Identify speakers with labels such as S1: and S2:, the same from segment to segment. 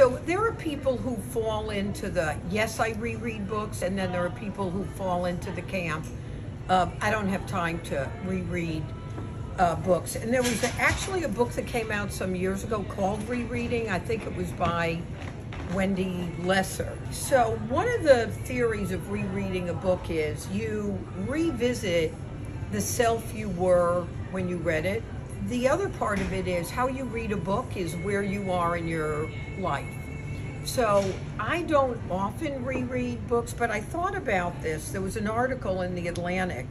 S1: So there are people who fall into the, yes, I reread books, and then there are people who fall into the camp of, I don't have time to reread books. And there was actually a book that came out some years ago called Rereading. I think it was by Wendy Lesser. So one of the theories of rereading a book is you revisit the self you were when you read it. The other part of it is how you read a book is where you are in your life. So I don't often reread books, but I thought about this. There was an article in The Atlantic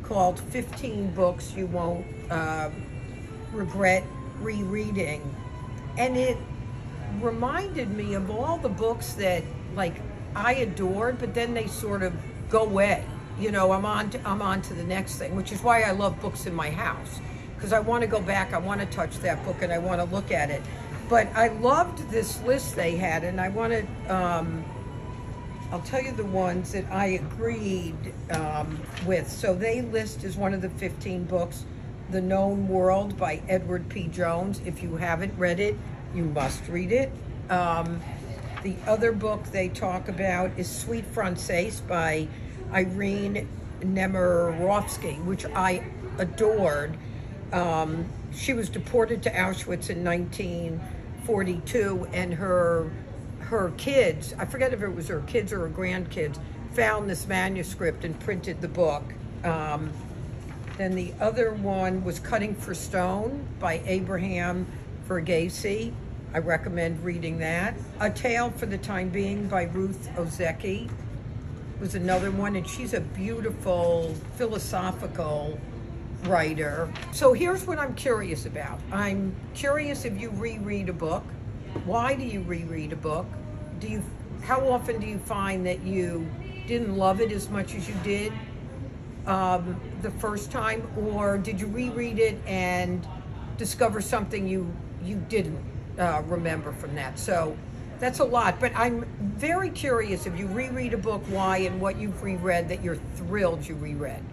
S1: called 15 Books You Won't Regret Rereading. And it reminded me of all the books that like I adored, but then they sort of go away. You know, I'm on to the next thing, which is why I love books in my house, because I want to go back, I want to touch that book, and I want to look at it. But I loved this list they had, and I want to, I'll tell you the ones that I agreed with. So they list as one of the 15 books, The Known World by Edward P. Jones. If you haven't read it, you must read it. The other book they talk about is Sweet Francaise by Irene Nemirovsky, which I adored. She was deported to Auschwitz in 1942, and her kids, I forget if it was her kids or her grandkids, found this manuscript and printed the book. Then the other one was Cutting for Stone by Abraham Verghese. I recommend reading that. A Tale for the Time Being by Ruth Ozeki was another one, and she's a beautiful philosophical writer. So here's what I'm curious about. I'm curious if you reread a book. Why do you reread a book? How often do you find that you didn't love it as much as you did the first time, or did you reread it and discover something you didn't remember from that? So that's a lot, but I'm very curious if you reread a book, why, and what you've reread that you're thrilled you reread.